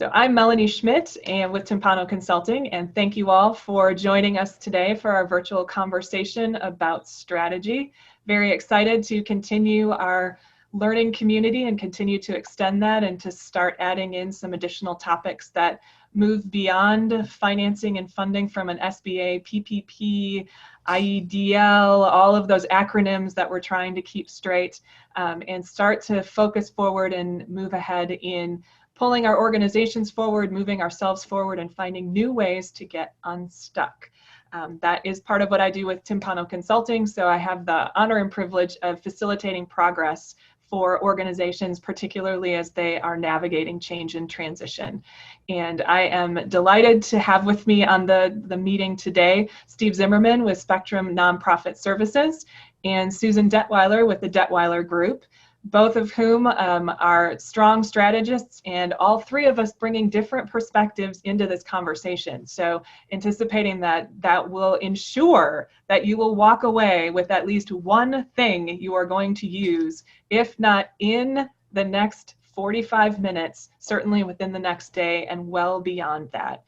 So I'm Melanie Schmidt and with Timpano Consulting, and thank you all for joining us today for our virtual conversation about strategy. Very excited to continue our learning community and continue to extend that and to start adding in some additional topics that move beyond financing and funding from an SBA, PPP, IEDL, all of those acronyms that we're trying to keep straight, and start to focus forward and move ahead in pulling our organizations forward, moving ourselves forward, and finding new ways to get unstuck. That is part of what I do with Timpano Consulting, so I have the honor and privilege of facilitating progress for organizations, particularly as they are navigating change and transition. And I am delighted to have with me on the meeting today, Steve Zimmerman with Spectrum Nonprofit Services and Susan Detwiler with the Detwiler Group, both of whom are strong strategists, and all three of us bringing different perspectives into this conversation. So anticipating that will ensure that you will walk away with at least one thing you are going to use, if not in the next 45 minutes, certainly within the next day and well beyond that.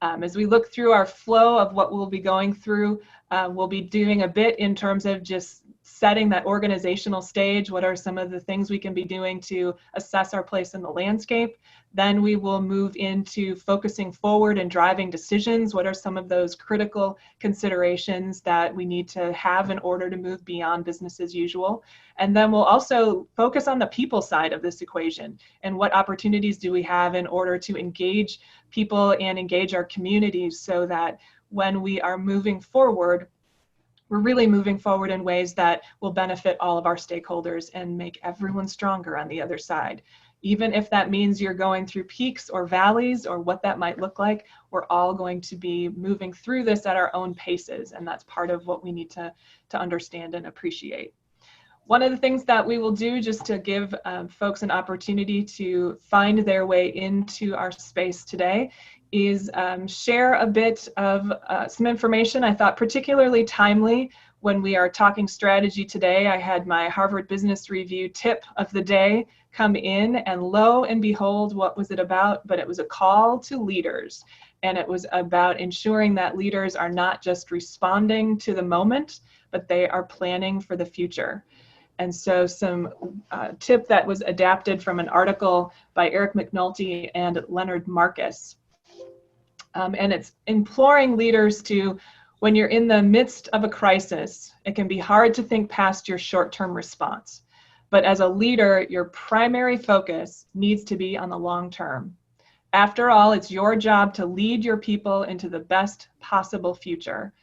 As we look through our flow of what we'll be going through, we'll be doing a bit in terms of just setting that organizational stage. What are some of the things we can be doing to assess our place in the landscape? Then we will move into focusing forward and driving decisions. What are some of those critical considerations that we need to have in order to move beyond business as usual? And then we'll also focus on the people side of this equation and what opportunities do we have in order to engage people and engage our communities so that when we are moving forward, we're really moving forward in ways that will benefit all of our stakeholders and make everyone stronger on the other side. Even if that means you're going through peaks or valleys or what that might look like, we're all going to be moving through this at our own paces, and that's part of what we need to understand and appreciate. One of the things that we will do, just to give folks an opportunity to find their way into our space today, is share a bit of some information I thought particularly timely when we are talking strategy today. I had my Harvard Business Review tip of the day come in, and lo and behold, what was it about? But it was a call to leaders, and it was about ensuring that leaders are not just responding to the moment, but they are planning for the future. And so some tip that was adapted from an article by Eric McNulty and Leonard Marcus. And it's imploring leaders to, when you're in the midst of a crisis, it can be hard to think past your short-term response. But as a leader, your primary focus needs to be on the long term. After all, it's your job to lead your people into the best possible future.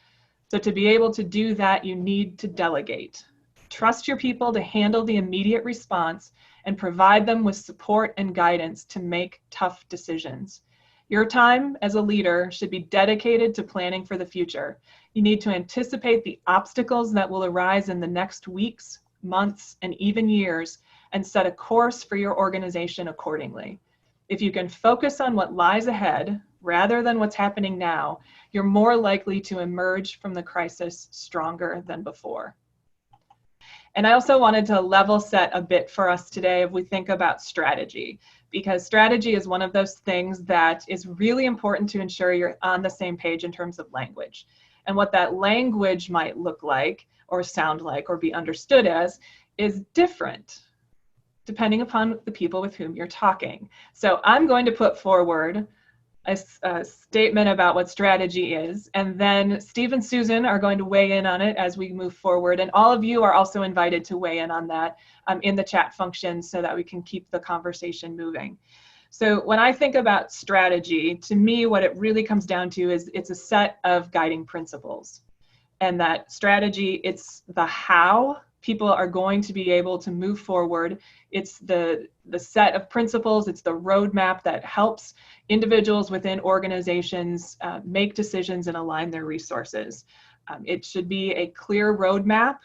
So to be able to do that, you need to delegate. Trust your people to handle the immediate response and provide them with support and guidance to make tough decisions. Your time as a leader should be dedicated to planning for the future. You need to anticipate the obstacles that will arise in the next weeks, months, and even years, and set a course for your organization accordingly. If you can focus on what lies ahead rather than what's happening now, you're more likely to emerge from the crisis stronger than before. And I also wanted to level set a bit for us today if we think about strategy, because strategy is one of those things that is really important to ensure you're on the same page in terms of language. And what that language might look like or sound like or be understood as is different depending upon the people with whom you're talking. So I'm going to put forward a statement about what strategy is, and then Steve and Susan are going to weigh in on it as we move forward, and all of you are also invited to weigh in on that in the chat function so that we can keep the conversation moving. So when I think about strategy, to me what it really comes down to is it's a set of guiding principles, and that strategy, it's the how people are going to be able to move forward. It's the set of principles, it's the roadmap that helps individuals within organizations make decisions and align their resources. It should be a clear roadmap,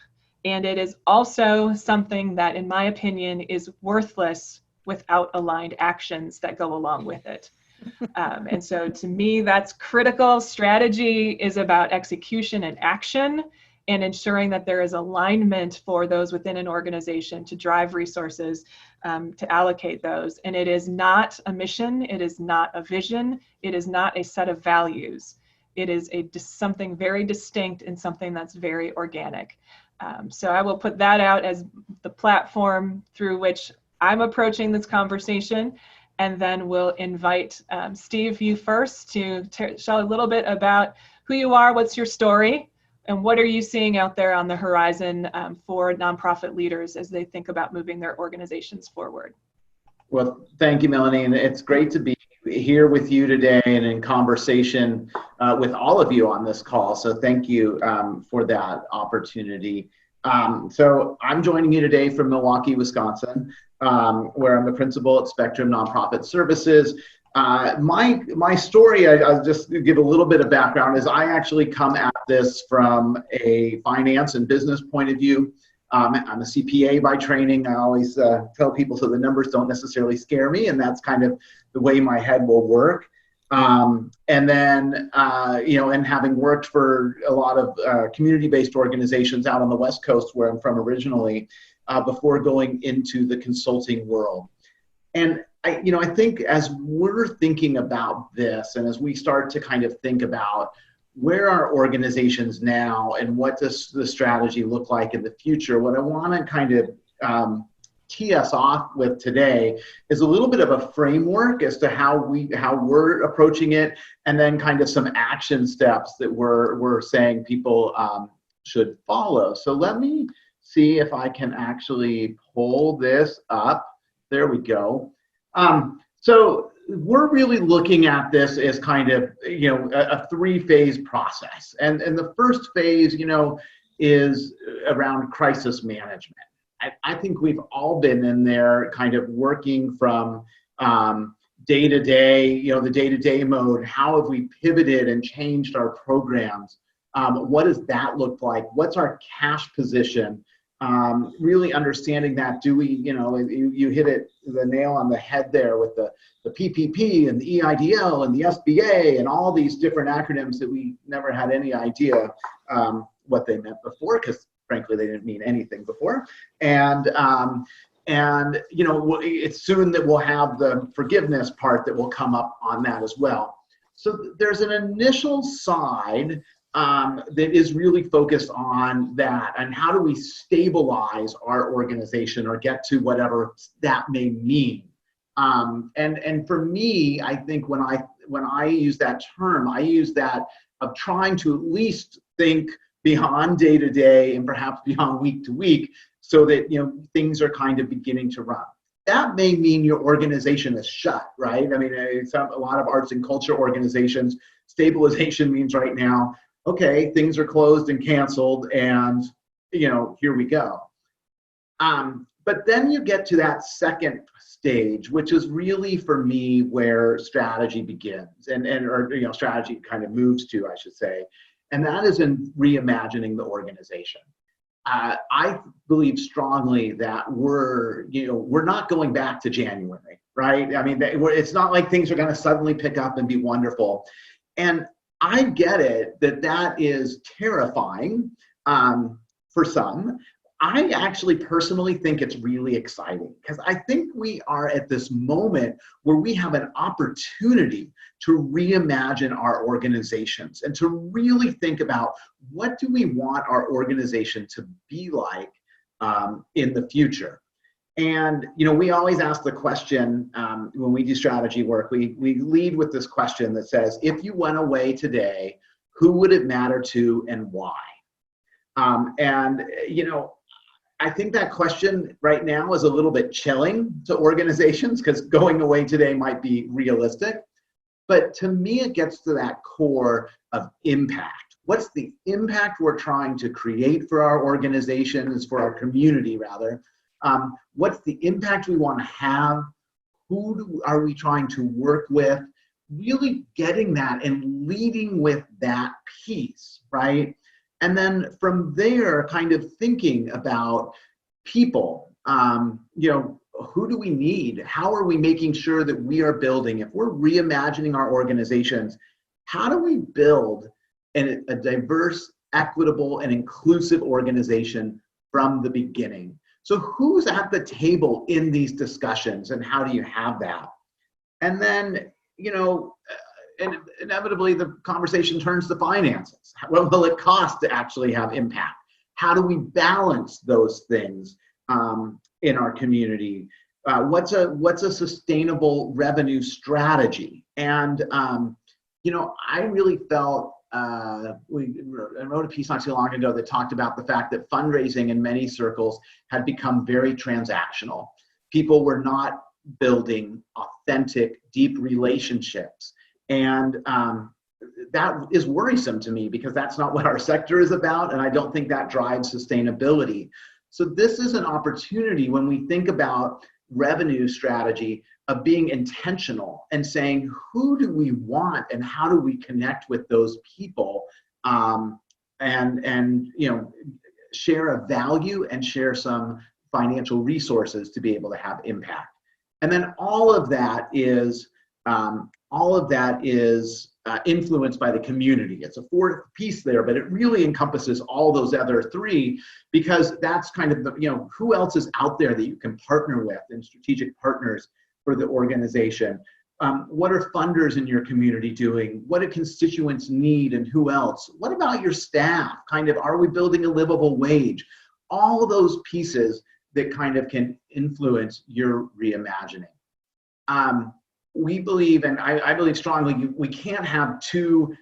and it is also something that, in my opinion, is worthless without aligned actions that go along with it. And so to me, that's critical. Strategy is about execution and action, and ensuring that there is alignment for those within an organization to drive resources to allocate those. And it is not a mission, it is not a vision, it is not a set of values. It is something very distinct and something that's very organic. So I will put that out as the platform through which I'm approaching this conversation. And then we'll invite Steve, you first, to tell a little bit about who you are, what's your story, and what are you seeing out there on the horizon for nonprofit leaders as they think about moving their organizations forward. Well, thank you, Melanie. And it's great to be here with you today and in conversation with all of you on this call. So thank you for that opportunity. So I'm joining you today from Milwaukee, Wisconsin, where I'm the principal at Spectrum Nonprofit Services. My story, I'll just give a little bit of background, is I actually come at this from a finance and business point of view. I'm a CPA by training. I always tell people so the numbers don't necessarily scare me, and that's kind of the way my head will work. And then, and having worked for a lot of community-based organizations out on the West Coast, where I'm from originally, before going into the consulting world. And I think as we're thinking about this, and as we start to kind of think about where are organizations now and what does the strategy look like in the future, what I want to kind of tee us off with today is a little bit of a framework as to how we're approaching it, and then kind of some action steps that we're saying people should follow. So let me see if I can actually pull this up. There we go. So we're really looking at this as kind of, a three-phase process. And the first phase, is around crisis management. I think we've all been in there kind of working from day-to-day, the day-to-day mode. How have we pivoted and changed our programs? What does that look like? What's our cash position? Really understanding that, do we, you hit the nail on the head there with the PPP and the EIDL and the SBA and all these different acronyms that we never had any idea what they meant before, because frankly they didn't mean anything before. And it's soon that we'll have the forgiveness part that will come up on that as well. So there's an initial side that is really focused on that, and how do we stabilize our organization or get to whatever that may mean. And for me, I think when I use that term, I use that of trying to at least think beyond day to day and perhaps beyond week to week, so that things are kind of beginning to run. That may mean your organization is shut, right? I mean, a lot of arts and culture organizations, stabilization means right now, okay, things are closed and canceled, and here we go. But then you get to that second stage, which is really for me where strategy begins, or strategy kind of moves to, I should say, and that is in reimagining the organization. I believe strongly that we're not going back to January, right? I mean, it's not like things are going to suddenly pick up and be wonderful, and I get it that is terrifying for some. I actually personally think it's really exciting, because I think we are at this moment where we have an opportunity to reimagine our organizations and to really think about, what do we want our organization to be like in the future. And we always ask the question when we do strategy work, we lead with this question that says, if you went away today, who would it matter to and why? I think that question right now is a little bit chilling to organizations, because going away today might be realistic. But to me, it gets to that core of impact. What's the impact we're trying to create for our organizations, for our community rather? What's the impact we want to have? Who are we trying to work with? Really getting that and leading with that piece, right? And then from there, kind of thinking about people, who do we need? How are we making sure that we are building, if we're reimagining our organizations, how do we build a diverse, equitable, and inclusive organization from the beginning, So who's at the table in these discussions, and how do you have that? And then, inevitably the conversation turns to finances. What will it cost to actually have impact? How do we balance those things in our community? What's a sustainable revenue strategy? And I really felt I wrote a piece not too long ago that talked about the fact that fundraising in many circles had become very transactional. People were not building authentic, deep relationships. And that is worrisome to me, because that's not what our sector is about, and I don't think that drives sustainability. So this is an opportunity, when we think about revenue strategy, of being intentional and saying, who do we want and how do we connect with those people, and share a value and share some financial resources to be able to have impact. And then all of that is influenced by the community. It's a fourth piece there, but it really encompasses all those other three, because that's kind of who else is out there that you can partner with, and strategic partners for the organization. What are funders in your community doing? What do constituents need, and who else? What about your staff? Are we building a livable wage? All of those pieces that kind of can influence your reimagining. We believe, and I believe strongly, we can't have too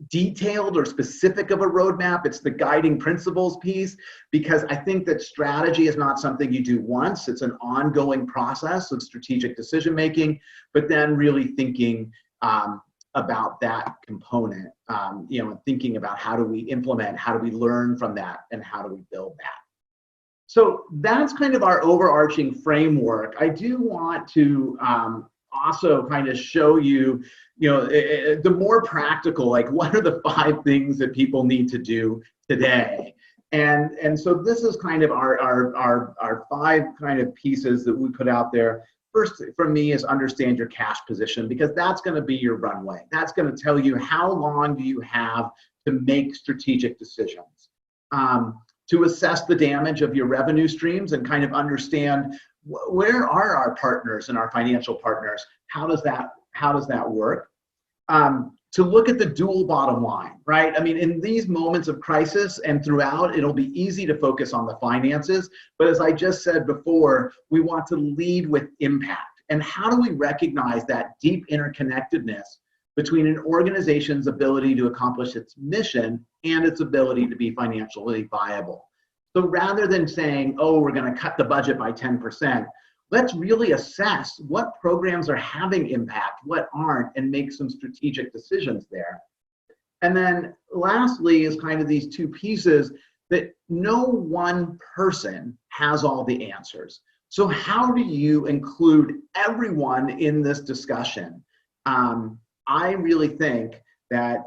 detailed or specific of a roadmap. It's the guiding principles piece, because I think that strategy is not something you do once. It's an ongoing process of strategic decision making, but then really thinking about that component, and thinking about how do we implement, how do we learn from that, and how do we build that. So that's kind of our overarching framework. I do want to also kind of show you, the more practical, like what are the 5 things that people need to do today? And so this is kind of our 5 kind of pieces that we put out there. First, for me, is understand your cash position, because that's going to be your runway. That's going to tell you how long do you have to make strategic decisions. To assess the damage of your revenue streams and kind of understand where are our partners and our financial partners. How does that work? To look at the dual bottom line, right? I mean, in these moments of crisis and throughout, it'll be easy to focus on the finances. But as I just said before, we want to lead with impact. And how do we recognize that deep interconnectedness between an organization's ability to accomplish its mission and its ability to be financially viable? So rather than saying, oh, we're going to cut the budget by 10%, let's really assess what programs are having impact, what aren't, and make some strategic decisions there. And then lastly is kind of these 2 pieces that no one person has all the answers. So how do you include everyone in this discussion? I really think that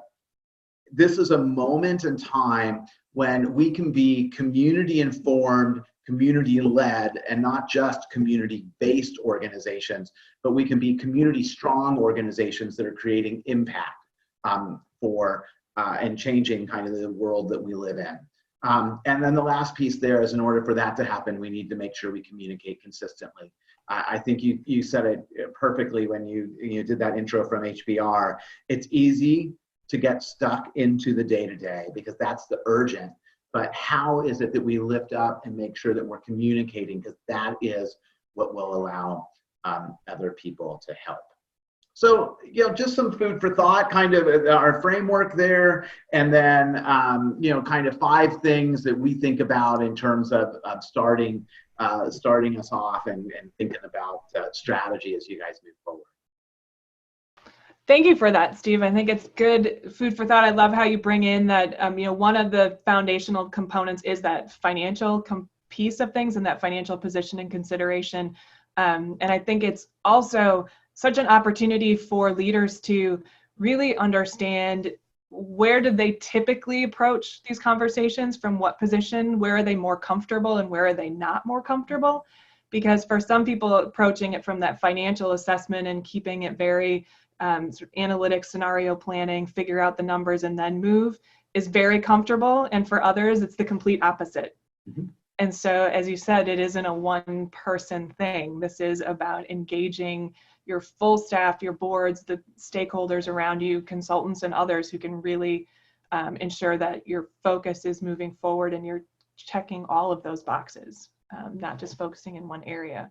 this is a moment in time when we can be community informed, community led, and not just community based organizations, but we can be community strong organizations that are creating impact and changing kind of the world that we live in. And then the last piece there is, in order for that to happen, we need to make sure we communicate consistently. I think you said it perfectly when you did that intro from HBR. It's easy to get stuck into the day-to-day because that's the urgent. But how is it that we lift up and make sure that we're communicating? Because that is what will allow other people to help. So, just some food for thought, kind of our framework there, and then, kind of 5 things that we think about in terms of starting us off and thinking about strategy as you guys move forward. Thank you for that, Steve. I think it's good food for thought. I love how you bring in that, one of the foundational components is that financial piece of things and that financial position and consideration. And I think it's also such an opportunity for leaders to really understand where do they typically approach these conversations, from what position, where are they more comfortable and where are they not more comfortable? Because for some people, approaching it from that financial assessment and keeping it very sort of analytic scenario planning, figure out the numbers and then move is very comfortable. And for others, it's the complete opposite. Mm-hmm. And so, as you said, it isn't a one-person thing. This is about engaging your full staff, your boards, the stakeholders around you, consultants and others who can really ensure that your focus is moving forward and you're checking all of those boxes, not just focusing in one area.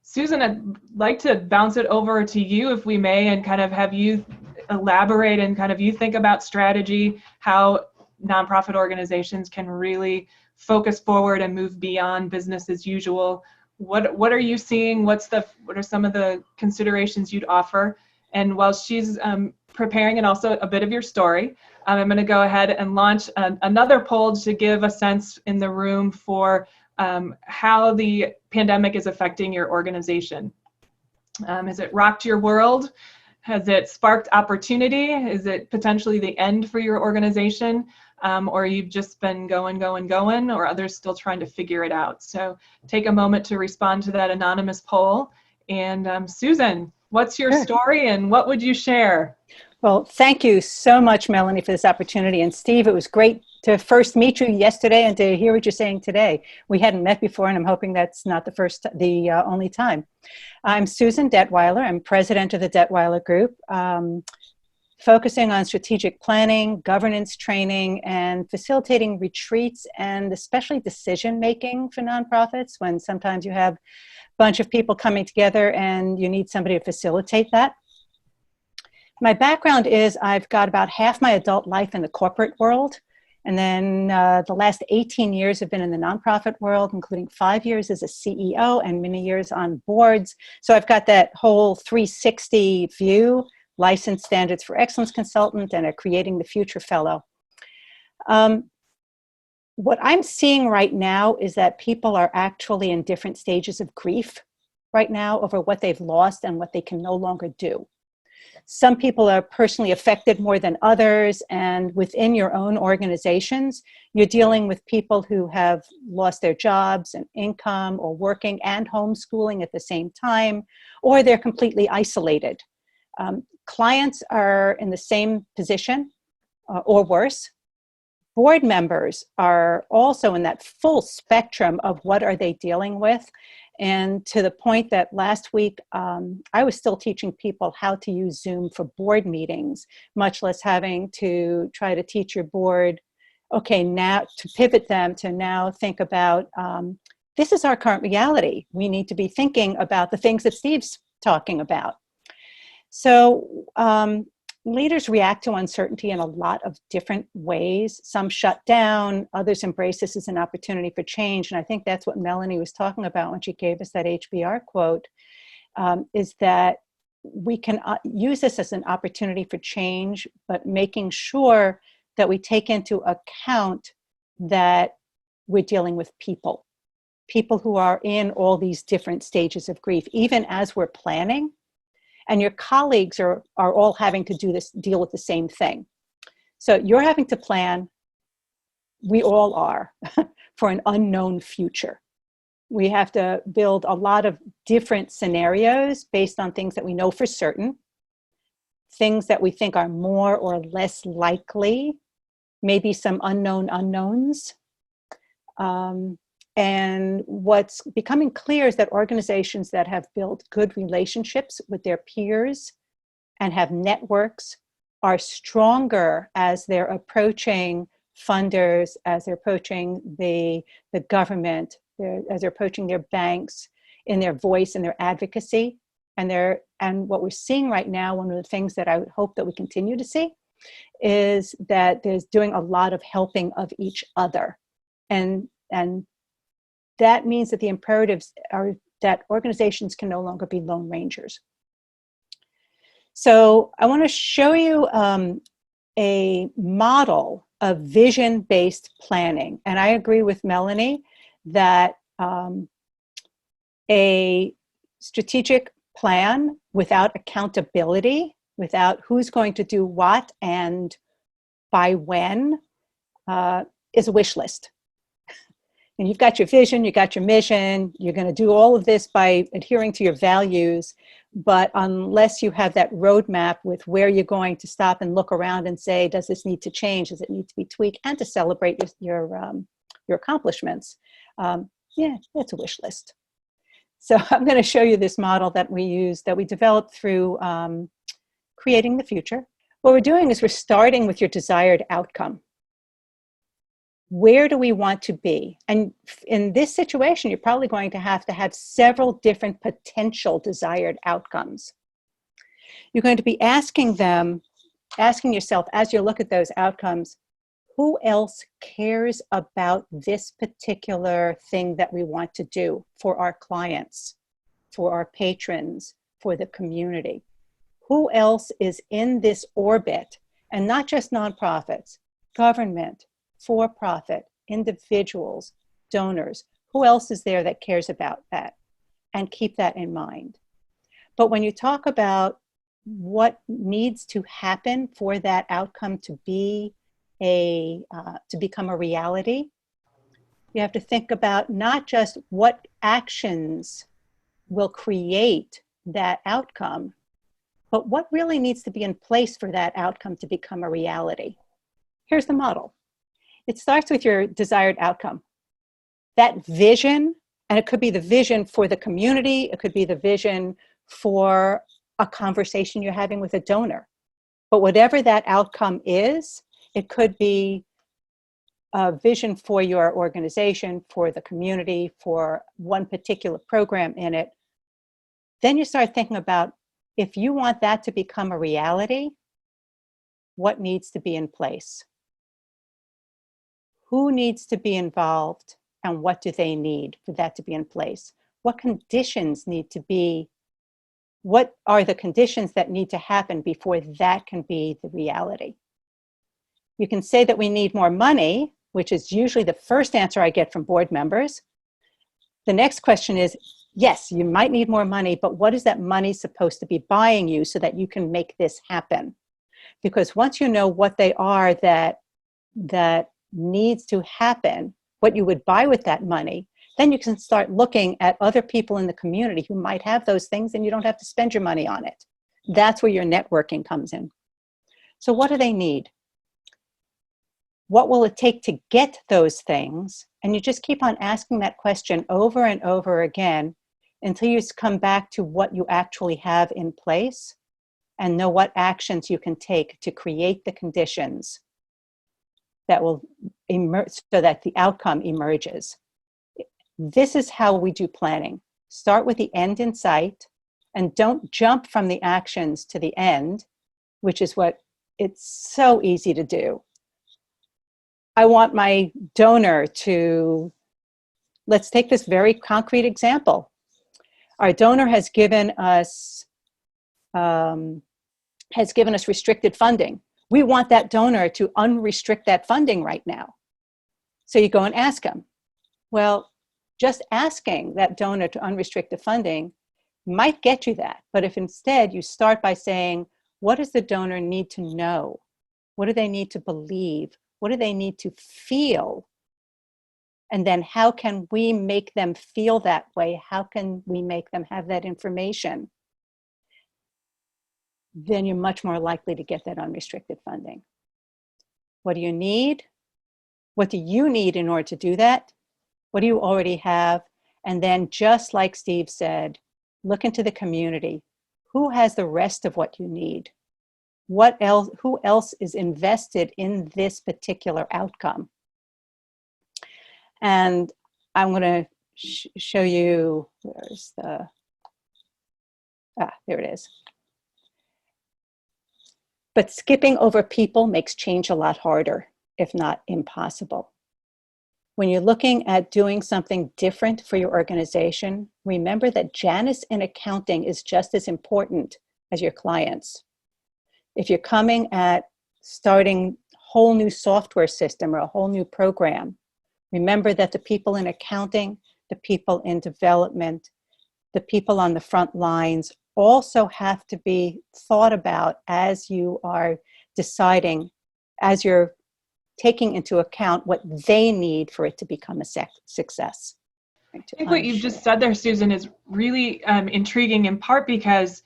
Susan, I'd like to bounce it over to you, if we may, and kind of have you elaborate and kind of you think about strategy, how nonprofit organizations can really focus forward and move beyond business as usual. What are you seeing? What are some of the considerations you'd offer? And while she's preparing, and also a bit of your story, I'm going to go ahead and launch another poll to give a sense in the room for how the pandemic is affecting your organization. Has it rocked your world? Has it sparked opportunity? Is it potentially the end for your organization? Or you've just been going, or others still trying to figure it out? So take a moment to respond to that anonymous poll. And Susan, what's your story and what would you share? Well, thank you so much, Melanie, for this opportunity. And Steve, it was great to first meet you yesterday and to hear what you're saying today. We hadn't met before, and I'm hoping that's not the only time. I'm Susan Detwiler. I'm president of the Detwiler Group, focusing on strategic planning, governance training, and facilitating retreats, and especially decision-making for nonprofits when sometimes you have a bunch of people coming together and you need somebody to facilitate that. My background is I've got about half my adult life in the corporate world, and then the last 18 years have been in the nonprofit world, including 5 years as a CEO and many years on boards. So I've got that whole 360 view, licensed standards for excellence consultant and a Creating the Future fellow. What I'm seeing right now is that people are actually in different stages of grief right now over what they've lost and what they can no longer do. Some people are personally affected more than others, and within your own organizations, you're dealing with people who have lost their jobs and income, or working and homeschooling at the same time, or they're completely isolated. Clients are in the same position or worse. Board members are also in that full spectrum of what are they dealing with. And to the point that last week, I was still teaching people how to use Zoom for board meetings, much less having to try to teach your board, okay, now to pivot them to now think about, this is our current reality. We need to be thinking about the things that Steve's talking about. So leaders react to uncertainty in a lot of different ways. Some shut down, others embrace this as an opportunity for change. And I think that's what Melanie was talking about when she gave us that HBR quote, is that we can use this as an opportunity for change, but making sure that we take into account that we're dealing with people who are in all these different stages of grief, even as we're planning. And your colleagues are all having to deal with the same thing. So you're having to plan, we all are, for an unknown future. We have to build a lot of different scenarios based on things that we know for certain, things that we think are more or less likely, maybe some unknown unknowns. And what's becoming clear is that organizations that have built good relationships with their peers and have networks are stronger as they're approaching funders, as they're approaching the government, as they're approaching their banks in their voice and their advocacy. And what we're seeing right now, one of the things that I would hope that we continue to see, is that there's doing a lot of helping of each other. And that means that the imperatives are that organizations can no longer be lone rangers. So I want to show you a model of vision-based planning. And I agree with Melanie that a strategic plan without accountability, without who's going to do what and by when, is a wish list. And you've got your vision, you've got your mission, you're going to do all of this by adhering to your values, but unless you have that roadmap with where you're going to stop and look around and say, does this need to change? Does it need to be tweaked? And to celebrate your accomplishments. Yeah, it's a wish list. So I'm going to show you this model that we use, that we developed through creating the future. What we're doing is we're starting with your desired outcome. Where do we want to be? And in this situation, you're probably going to have several different potential desired outcomes. You're going to be asking yourself, as you look at those outcomes, who else cares about this particular thing that we want to do for our clients, for our patrons, for the community? Who else is in this orbit? And not just nonprofits, government, for-profit, individuals, donors. Who else is there that cares about that? And keep that in mind. But when you talk about what needs to happen for that outcome to be to become a reality, you have to think about not just what actions will create that outcome, but what really needs to be in place for that outcome to become a reality. Here's the model. It starts with your desired outcome. That vision, and it could be the vision for the community, it could be the vision for a conversation you're having with a donor. But whatever that outcome is, it could be a vision for your organization, for the community, for one particular program in it. Then you start thinking about, if you want that to become a reality, what needs to be in place? Who needs to be involved, and what do they need for that to be in place? What conditions need to be, what are the conditions that need to happen before that can be the reality? You can say that we need more money, which is usually the first answer I get from board members. The next question is, yes, you might need more money, but what is that money supposed to be buying you so that you can make this happen? Because once you know what they are that needs to happen, what you would buy with that money, then you can start looking at other people in the community who might have those things, and you don't have to spend your money on it. That's where your networking comes in. So what do they need? What will it take to get those things? And you just keep on asking that question over and over again until you come back to what you actually have in place and know what actions you can take to create the conditions that will emerge so that the outcome emerges. This is how we do planning. Start with the end in sight and don't jump from the actions to the end, which is what it's so easy to do. I want my donor to, let's take this very concrete example. Our donor has given us restricted funding. We want that donor to unrestrict that funding right now. So you go and ask them. Well, just asking that donor to unrestrict the funding might get you that. But if instead you start by saying, what does the donor need to know? What do they need to believe? What do they need to feel? And then how can we make them feel that way? How can we make them have that information? Then you're much more likely to get that unrestricted funding. What do you need? What do you need in order to do that? What do you already have? And then, just like Steve said, look into the community. Who has the rest of what you need? What else? Who else is invested in this particular outcome? And I'm going to show you, where's the, there it is. But skipping over people makes change a lot harder, if not impossible. When you're looking at doing something different for your organization, remember that Janus in accounting is just as important as your clients. If you're coming at starting a whole new software system or a whole new program, remember that the people in accounting, the people in development, the people on the front lines also have to be thought about as you are deciding, as you're taking into account what they need for it to become a success. I think what you've just said there, Susan, is really intriguing, in part because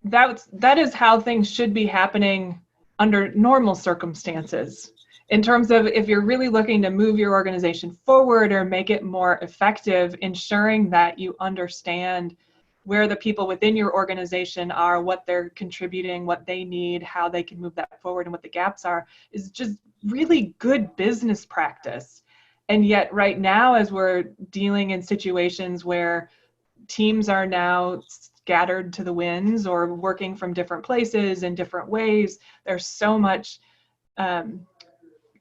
that is how things should be happening under normal circumstances. in terms of if you're really looking to move your organization forward or make it more effective, ensuring that you understand where the people within your organization are, what they're contributing, what they need, how they can move that forward, and what the gaps are, is just really good business practice. And yet right now, as we're dealing in situations where teams are now scattered to the winds or working from different places in different ways, there's so much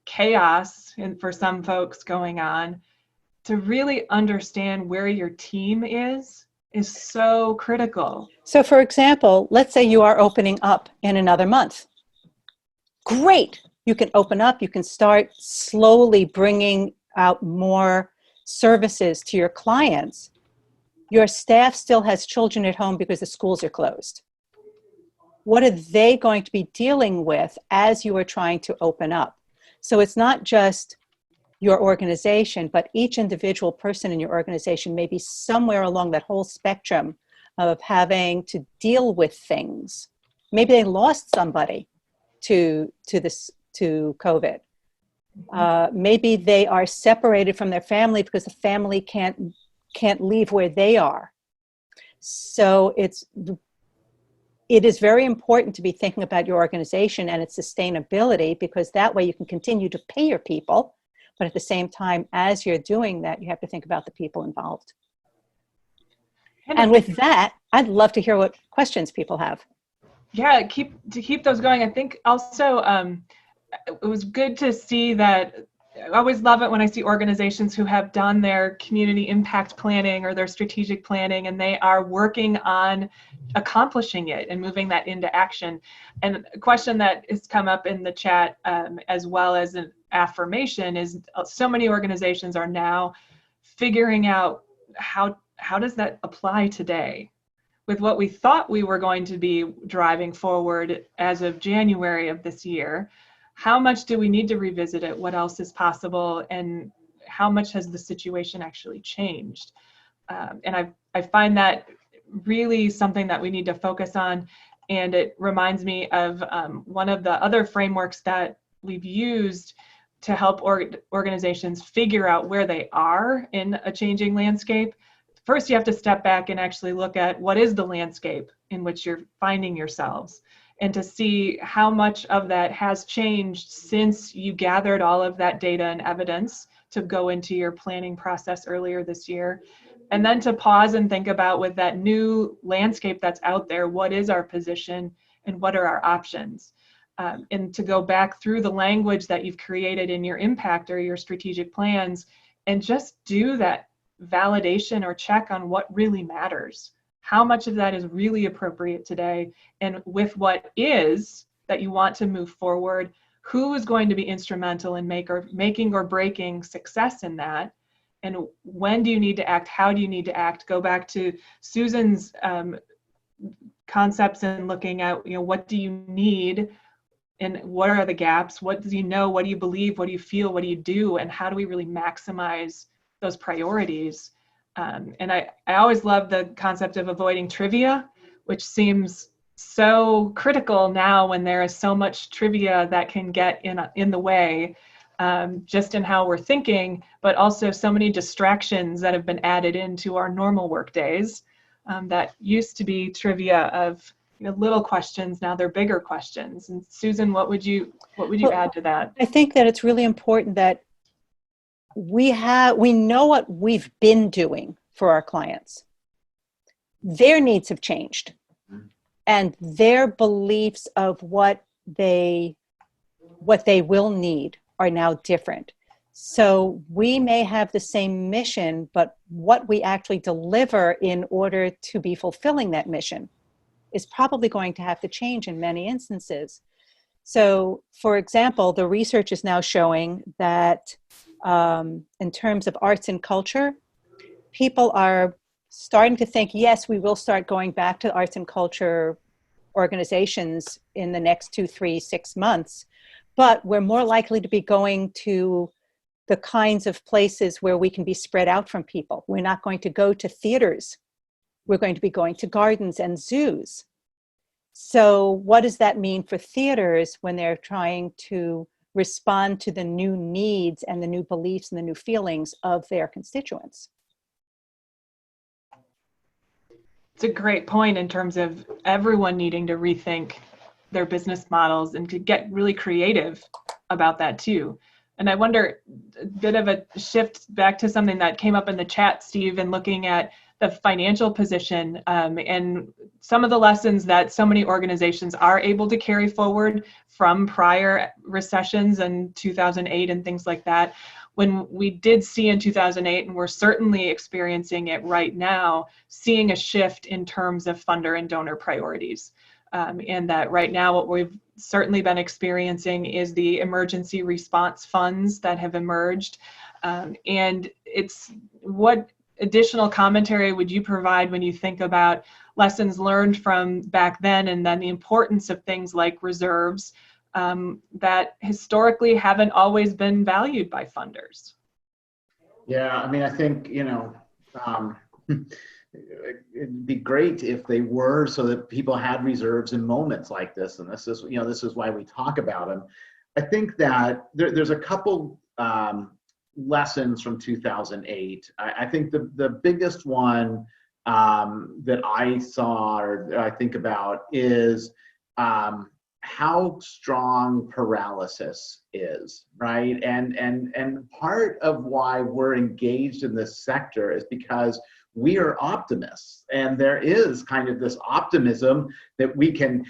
chaos for some folks going on. To really understand where your team is so critical. So for example, let's say you are opening up in another month. Great. You can open up, you can start slowly bringing out more services to your clients. Your staff still has children at home because the schools are closed. What are they going to be dealing with as you are trying to open up? So it's not just your organization, but each individual person in your organization may be somewhere along that whole spectrum of having to deal with things. Maybe they lost somebody to COVID. Maybe they are separated from their family because the family can't leave where they are. So it is very important to be thinking about your organization and its sustainability, because that way you can continue to pay your people. But at the same time, as you're doing that, you have to think about the people involved. And with that, I'd love to hear what questions people have. Yeah, keep those going. I think also it was good to see that. I always love it when I see organizations who have done their community impact planning or their strategic planning, and they are working on accomplishing it and moving that into action. And a question that has come up in the chat, as well as an affirmation, is so many organizations are now figuring out how does that apply today with what we thought we were going to be driving forward as of January of this year. How much do we need to revisit it? What else is possible? And how much has the situation actually changed? And I find that really something that we need to focus on. And it reminds me of one of the other frameworks that we've used to help organizations figure out where they are in a changing landscape. First, you have to step back and actually look at what is the landscape in which you're finding yourselves, and to see how much of that has changed since you gathered all of that data and evidence to go into your planning process earlier this year. And then to pause and think about, with that new landscape that's out there, what is our position and what are our options? And to go back through the language that you've created in your impact or your strategic plans and just do that validation or check on what really matters. How much of that is really appropriate today? And with what is that you want to move forward, who is going to be instrumental in making or breaking success in that? And when do you need to act? How do you need to act? Go back to Susan's concepts and looking at, what do you need and what are the gaps? What do you know? What do you believe? What do you feel? What do you do? And how do we really maximize those priorities? And I always love the concept of avoiding trivia, which seems so critical now when there is so much trivia that can get in the way, just in how we're thinking, but also so many distractions that have been added into our normal work days that used to be trivia of little questions. Now they're bigger questions. And Susan, what would you add to that? I think that it's really important that we know what we've been doing for our clients. Their needs have changed, and their beliefs of what they will need are now different. So we may have the same mission, but what we actually deliver in order to be fulfilling that mission is probably going to have to change in many instances. So, for example, the research is now showing that in terms of arts and culture, people are starting to think, yes, we will start going back to arts and culture organizations in the next 2, 3, 6 months, but we're more likely to be going to the kinds of places where we can be spread out from people. We're not going to go to theaters. We're going to be going to gardens and zoos. So what does that mean for theaters when they're trying to respond to the new needs and the new beliefs and the new feelings of their constituents. It's a great point in terms of everyone needing to rethink their business models and to get really creative about that too. And I wonder, a bit of a shift back to something that came up in the chat, Steve, and looking at the financial position and some of the lessons that so many organizations are able to carry forward from prior recessions in 2008 and things like that. When we did see in 2008, and we're certainly experiencing it right now, seeing a shift in terms of funder and donor priorities. And that right now what we've certainly been experiencing is the emergency response funds that have emerged. And it's what additional commentary would you provide when you think about lessons learned from back then, and then the importance of things like reserves that historically haven't always been valued by funders? Yeah, I mean, I think, it'd be great if they were, so that people had reserves in moments like this. And this is why we talk about them. I think that there's a couple lessons from 2008. I think the biggest one that I saw or I think about is how strong paralysis is, right? And part of why we're engaged in this sector is because we are optimists, and there is kind of this optimism that we can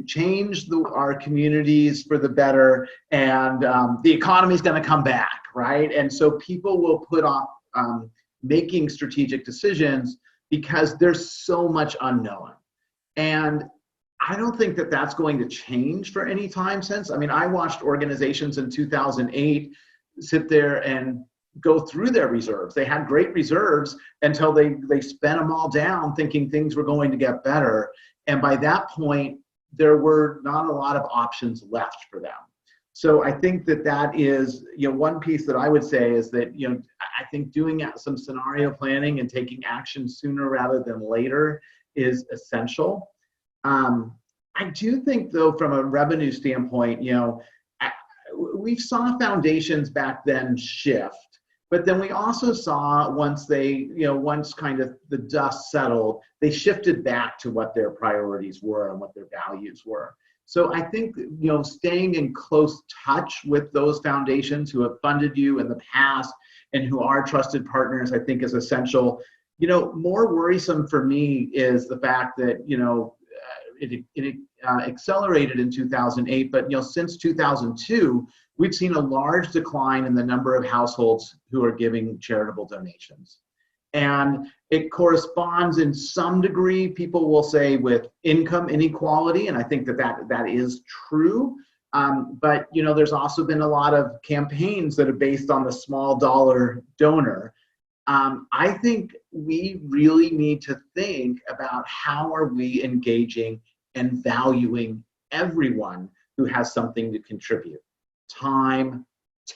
change our communities for the better, and the economy is going to come back, right? And so people will put off making strategic decisions because there's so much unknown. And I don't think that that's going to change for any time since. I mean, I watched organizations in 2008 sit there and go through their reserves. They had great reserves until they spent them all down thinking things were going to get better. And by that point, there were not a lot of options left for them. So I think that is, one piece that I would say is that, I think doing some scenario planning and taking action sooner rather than later is essential. I do think, though, from a revenue standpoint, we saw foundations back then shift, but then we also saw once kind of the dust settled, they shifted back to what their priorities were and what their values were. So I think, staying in close touch with those foundations who have funded you in the past and who are trusted partners, I think is essential. More worrisome for me is the fact that, it accelerated in 2008, but since 2002, we've seen a large decline in the number of households who are giving charitable donations. And it corresponds in some degree, people will say, with income inequality, and I think that is true. But there's also been a lot of campaigns that are based on the small dollar donor. I think we really need to think about how are we engaging and valuing everyone who has something to contribute. Time,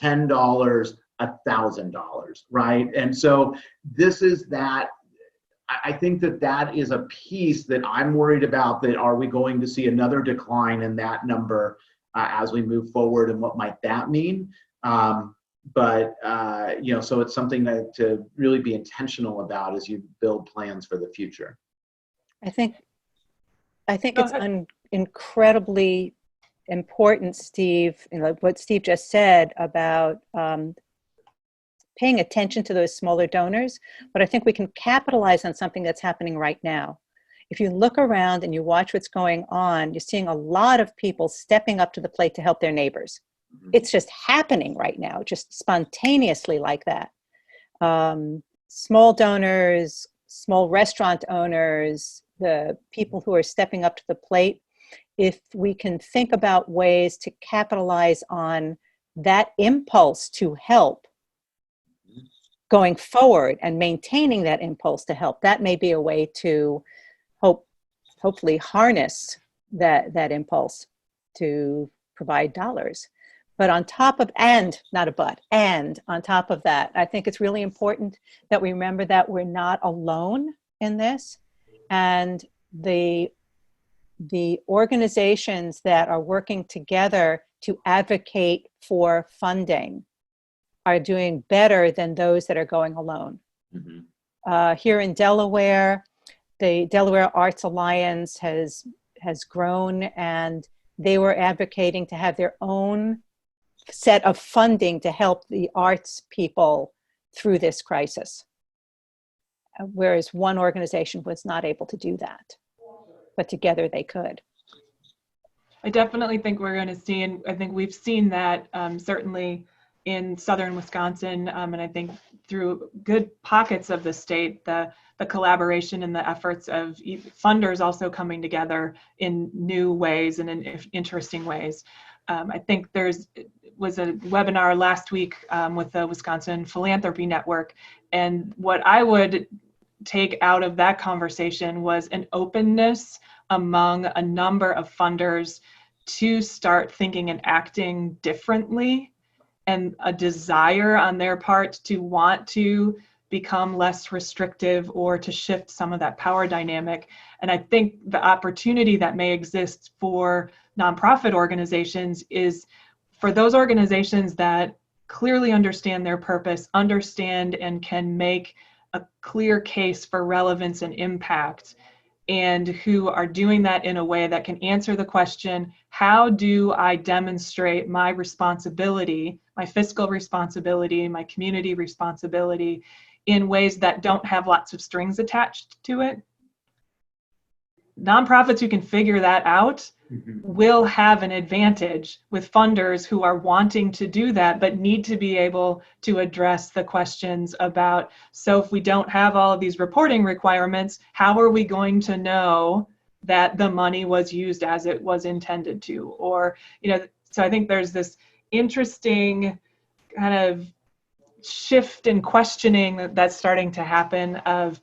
$10, $1,000, right? And so this is that. I think that is a piece that I'm worried about, that are we going to see another decline in that number as we move forward, and what might that mean? So it's something to really be intentional about as you build plans for the future. I think it's incredibly important, Steve, what Steve just said about paying attention to those smaller donors, but I think we can capitalize on something that's happening right now. If you look around and you watch what's going on, you're seeing a lot of people stepping up to the plate to help their neighbors. It's just happening right now, just spontaneously like that. Small donors, small restaurant owners, the people who are stepping up to the plate. If we can think about ways to capitalize on that impulse to help going forward and maintaining that impulse to help, that may be a way to hopefully harness that impulse to provide dollars. But on top of, and on top of that, I think it's really important that we remember that we're not alone in this. And the organizations that are working together to advocate for funding are doing better than those that are going alone. Mm-hmm. Here in Delaware, the Delaware Arts Alliance has grown, and they were advocating to have their own set of funding to help the arts people through this crisis, whereas one organization was not able to do that, but together they could. I definitely think we're going to see, and I think we've seen that certainly in southern Wisconsin, and I think through good pockets of the state, the collaboration and the efforts of funders also coming together in new ways and in interesting ways. I think was a webinar last week with the Wisconsin Philanthropy Network, and what I would take out of that conversation was an openness among a number of funders to start thinking and acting differently, and a desire on their part to want to become less restrictive or to shift some of that power dynamic. And I think the opportunity that may exist for nonprofit organizations is for those organizations that clearly understand their purpose, understand and can make a clear case for relevance and impact, and who are doing that in a way that can answer the question, how do I demonstrate my responsibility, my fiscal responsibility, my community responsibility in ways that don't have lots of strings attached to it? Nonprofits who can figure that out will have an advantage with funders who are wanting to do that, but need to be able to address the questions about, so if we don't have all of these reporting requirements, how are we going to know that the money was used as it was intended to? Or, so I think there's this interesting kind of shift in questioning that's starting to happen of,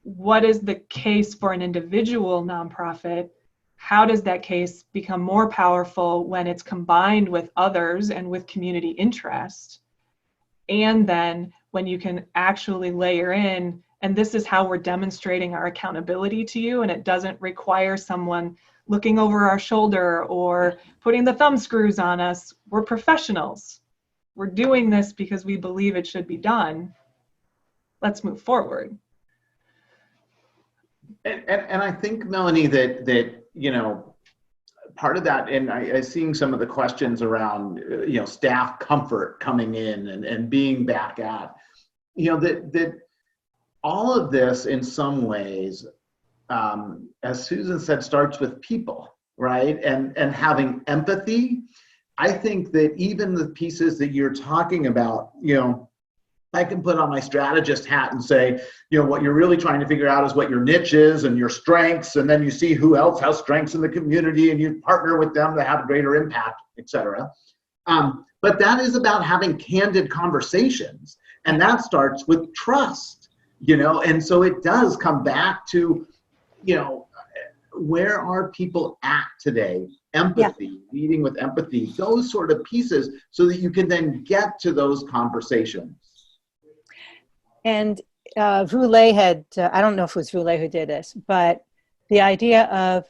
what is the case for an individual nonprofit? How does that case become more powerful when it's combined with others and with community interest? And then when you can actually layer in, and this is how we're demonstrating our accountability to you, and it doesn't require someone looking over our shoulder or putting the thumb screws on us. We're professionals. We're doing this because we believe it should be done. Let's move forward. And I think, Melanie, that part of that, and I seeing some of the questions around staff comfort coming in and being back at, that all of this in some ways, as Susan said, starts with people, right? And having empathy. I think that even the pieces that you're talking about, I can put on my strategist hat and say, what you're really trying to figure out is what your niche is and your strengths, and then you see who else has strengths in the community and you partner with them to have greater impact, et cetera. But that is about having candid conversations, and that starts with trust, and so it does come back to, where are people at today? Empathy, leading with empathy, those sort of pieces, so that you can then get to those conversations. And Roulet had, I don't know if it was Roulet who did this, but the idea of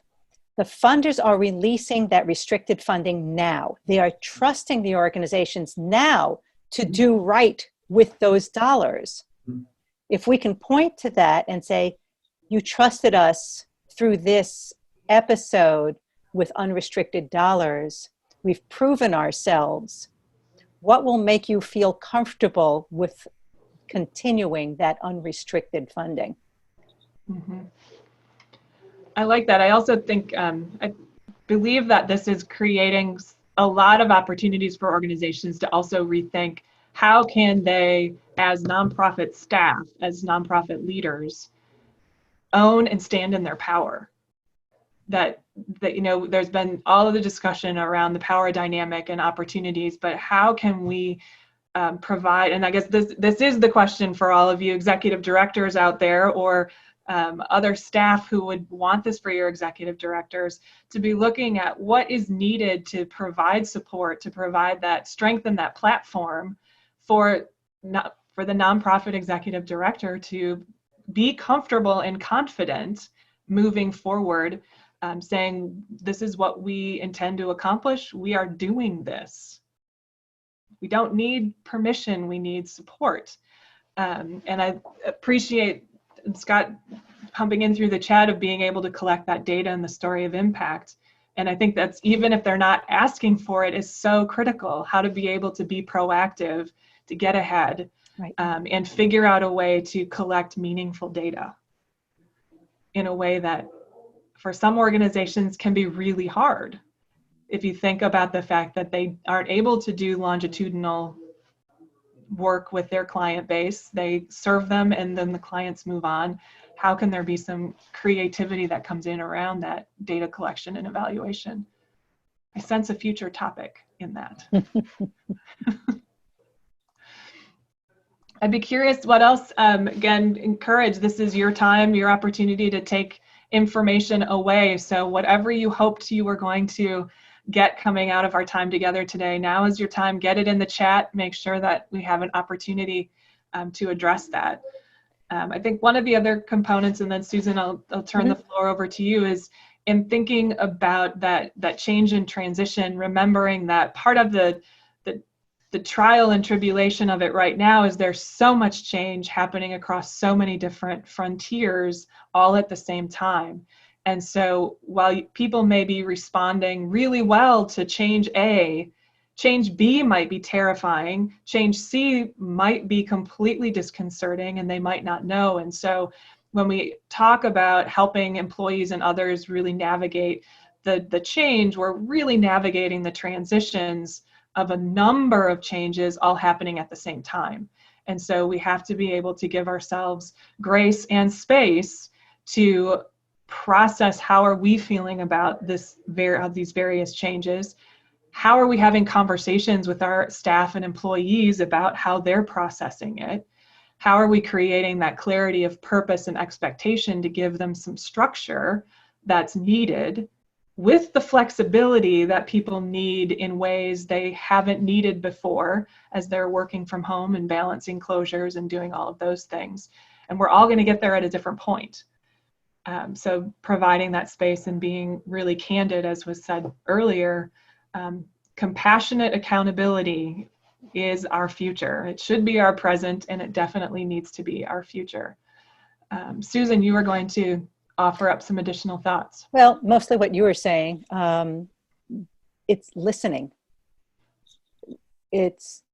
the funders are releasing that restricted funding now. They are trusting the organizations now to do right with those dollars. If we can point to that and say, you trusted us through this episode with unrestricted dollars, we've proven ourselves, what will make you feel comfortable with continuing that unrestricted funding? Mm-hmm. I like that. I also think, I believe that this is creating a lot of opportunities for organizations to also rethink how can they, as nonprofit staff, as nonprofit leaders, own and stand in their power. That there's been all of the discussion around the power dynamic and opportunities, but how can we provide, and I guess this is the question for all of you executive directors out there, or other staff who would want this for your executive directors, to be looking at what is needed to provide support, to provide that strength and that platform for the nonprofit executive director to be comfortable and confident moving forward saying, this is what we intend to accomplish. We are doing this. We don't need permission, we need support. And I appreciate Scott pumping in through the chat of being able to collect that data and the story of impact. And I think that's, even if they're not asking for it, is so critical, how to be able to be proactive, to get ahead, Right. And figure out a way to collect meaningful data in a way that for some organizations can be really hard. If you think about the fact that they aren't able to do longitudinal work with their client base, they serve them and then the clients move on. How can there be some creativity that comes in around that data collection and evaluation? I sense a future topic in that. I'd be curious what else, again, encourage, this is your time, your opportunity to take information away. So whatever you hoped you were going to get coming out of our time together today, now is your time. Get it in the chat. Make sure that we have an opportunity to address that. I think one of the other components, and then Susan, I'll turn the floor over to you, is in thinking about that change and transition, remembering that part of the trial and tribulation of it right now is there's so much change happening across so many different frontiers all at the same time. And so while people may be responding really well to change A, change B might be terrifying, change C might be completely disconcerting and they might not know. And so when we talk about helping employees and others really navigate the change, we're really navigating the transitions of a number of changes all happening at the same time. And so we have to be able to give ourselves grace and space to process how are we feeling about these various changes. How are we having conversations with our staff and employees about how they're processing it? How are we creating that clarity of purpose and expectation to give them some structure that's needed with the flexibility that people need in ways they haven't needed before as they're working from home and balancing closures and doing all of those things. And we're all going to get there at a different point. So providing that space and being really candid, as was said earlier, compassionate accountability is our future. It should be our present, and it definitely needs to be our future. Susan, you are going to offer up some additional thoughts. Well, mostly what you were saying. It's listening. It's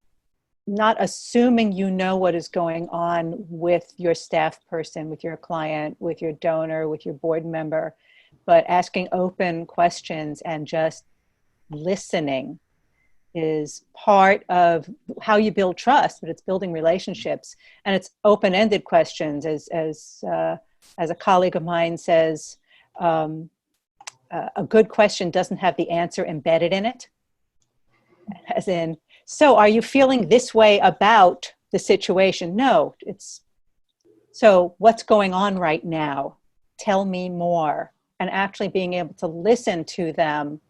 not assuming you know what is going on with your staff person, with your client, with your donor, with your board member, but asking open questions and just listening is part of how you build trust, but it's building relationships, and it's open-ended questions. As a colleague of mine says, a good question doesn't have the answer embedded in it. As in, so are you feeling this way about the situation? No, it's, so what's going on right now? Tell me more. And actually being able to listen to them,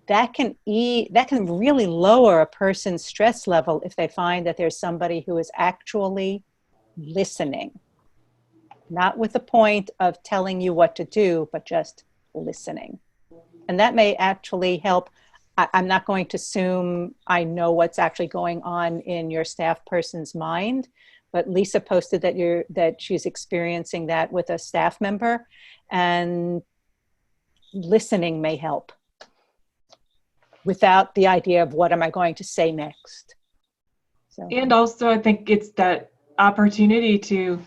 that can really lower a person's stress level if they find that there's somebody who is actually listening. Not with the point of telling you what to do, but just listening. And that may actually help. I'm not going to assume I know what's actually going on in your staff person's mind, but Lisa posted that she's experiencing that with a staff member, and listening may help without the idea of what am I going to say next. So. And also I think it's that opportunity to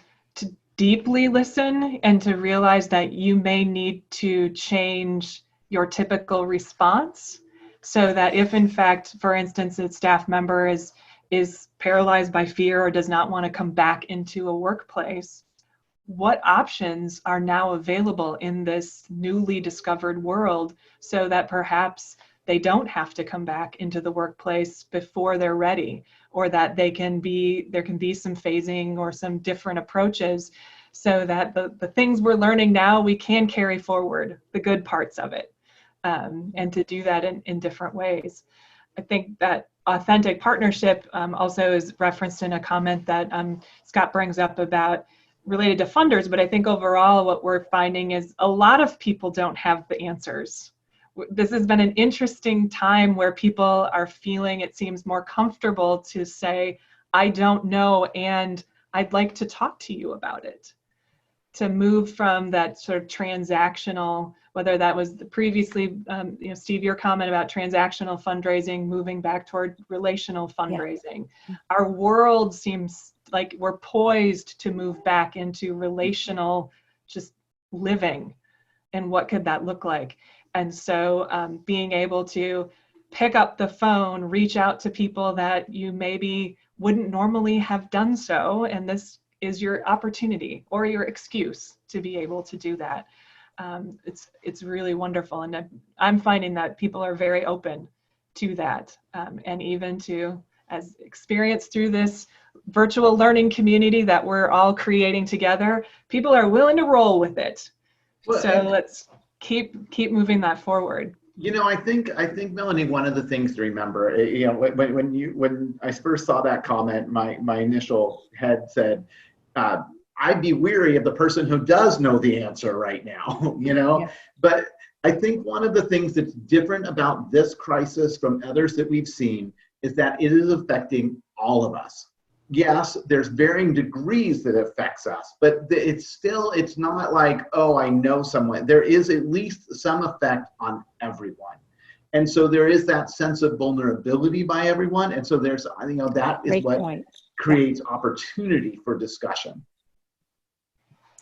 deeply listen and to realize that you may need to change your typical response, so that if in fact, for instance, a staff member is paralyzed by fear or does not want to come back into a workplace, what options are now available in this newly discovered world so that perhaps they don't have to come back into the workplace before they're ready, or that there can be some phasing or some different approaches so that the things we're learning now, we can carry forward the good parts of it, and to do that in different ways. I think that authentic partnership also is referenced in a comment that Scott brings up about related to funders, but I think overall what we're finding is a lot of people don't have the answers. This has been an interesting time where people are feeling, it seems, more comfortable to say, I don't know, and I'd like to talk to you about it. To move from that sort of transactional, whether that was previously, Steve, your comment about transactional fundraising, moving back toward relational fundraising. Yeah. Our world seems like we're poised to move back into relational, just living. And what could that look like? And so being able to pick up the phone, reach out to people that you maybe wouldn't normally have done so, and this is your opportunity or your excuse to be able to do that. It's really wonderful, and I'm finding that people are very open to that, and even to, as experienced through this virtual learning community that we're all creating together, people are willing to roll with it. Well, so let's keep moving that forward. I think Melanie, one of the things to remember, when I first saw that comment, my initial head said, I'd be weary of the person who does know the answer right now, Yeah. But I think one of the things that's different about this crisis from others that we've seen is that it is affecting all of us. Yes, there's varying degrees that affects us, but it's not like, oh, I know someone. There is at least some effect on everyone. And so there is that sense of vulnerability by everyone. And so there's, that is Great what point. creates opportunity for discussion.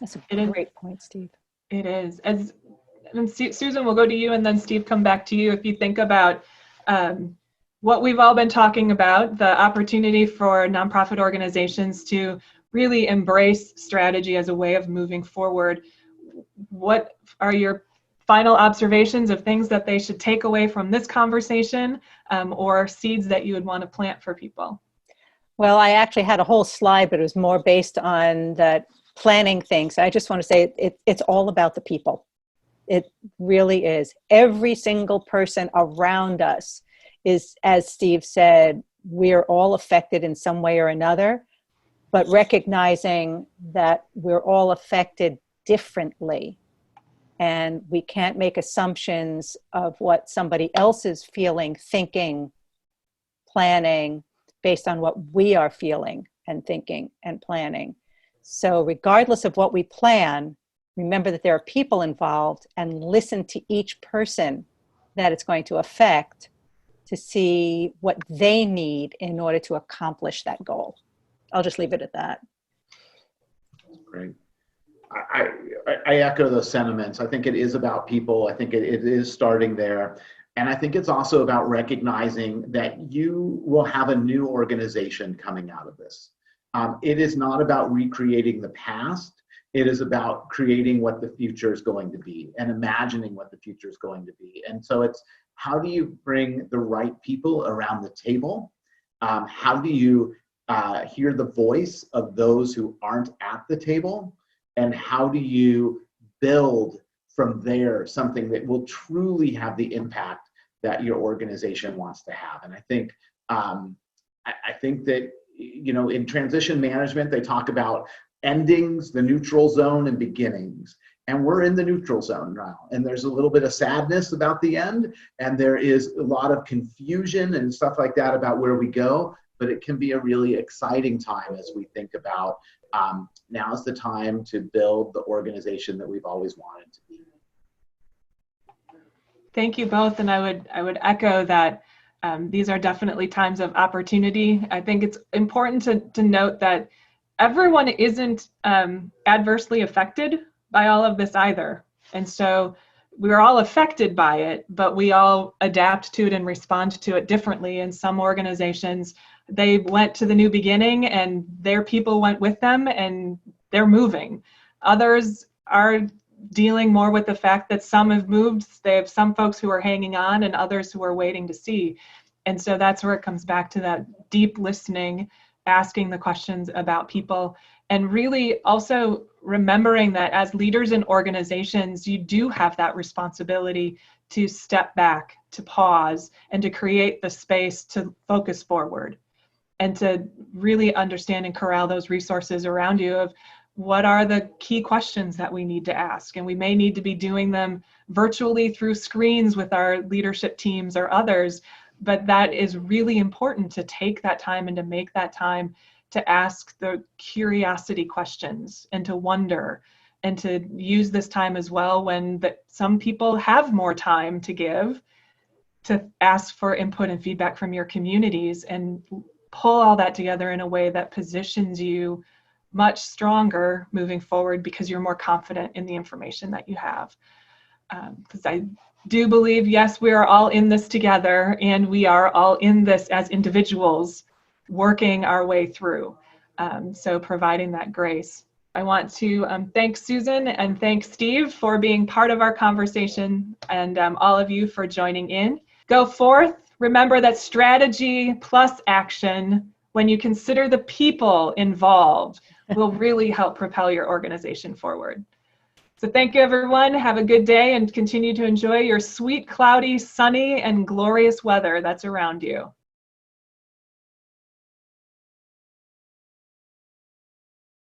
That's a great point, Steve. It is. And Susan, we'll go to you, and then Steve, come back to you. If you think about what we've all been talking about, the opportunity for nonprofit organizations to really embrace strategy as a way of moving forward, what are your final observations of things that they should take away from this conversation, or seeds that you would want to plant for people? Well, I actually had a whole slide, but it was more based on that planning thing. So I just want to say it's all about the people. It really is. Every single person around us is, as Steve said, we're all affected in some way or another, but recognizing that we're all affected differently. And we can't make assumptions of what somebody else is feeling, thinking, planning, based on what we are feeling and thinking and planning. So regardless of what we plan, remember that there are people involved, and listen to each person that it's going to affect to see what they need in order to accomplish that goal. I'll just leave it at that. Great. I echo those sentiments. I think it is about people. I think it is starting there. And I think it's also about recognizing that you will have a new organization coming out of this. It is not about recreating the past. It is about creating what the future is going to be and imagining what the future is going to be. And so it's, how do you bring the right people around the table? How do you hear the voice of those who aren't at the table? And how do you build from there something that will truly have the impact that your organization wants to have? And I think that, in transition management, they talk about endings, the neutral zone, and beginnings. And we're in the neutral zone now. And there's a little bit of sadness about the end. And there is a lot of confusion and stuff like that about where we go. But it can be a really exciting time as we think about now's the time to build the organization that we've always wanted to be. Thank you both. And I would echo that these are definitely times of opportunity. I think it's important to note that everyone isn't adversely affected by all of this either. And so we're all affected by it, but we all adapt to it and respond to it differently. In some organizations, they went to the new beginning and their people went with them and they're moving. Others are dealing more with the fact that some have moved. They have some folks who are hanging on and others who are waiting to see. And so that's where it comes back to that deep listening, asking the questions about people, and really also remembering that as leaders in organizations, you do have that responsibility to step back, to pause, and to create the space to focus forward and to really understand and corral those resources around you of what are the key questions that we need to ask? And we may need to be doing them virtually through screens with our leadership teams or others, but that is really important to take that time and to make that time to ask the curiosity questions and to wonder, and to use this time as well when some people have more time to give, to ask for input and feedback from your communities and pull all that together in a way that positions you much stronger moving forward, because you're more confident in the information that you have. Because I do believe, yes, we are all in this together, and we are all in this as individuals working our way through. So providing that grace. I want to thank Susan and thank Steve for being part of our conversation, and all of you for joining in. Go forth. Remember that strategy plus action, when you consider the people involved, will really help propel your organization forward. So thank you, everyone. Have a good day and continue to enjoy your sweet, cloudy, sunny, and glorious weather that's around you.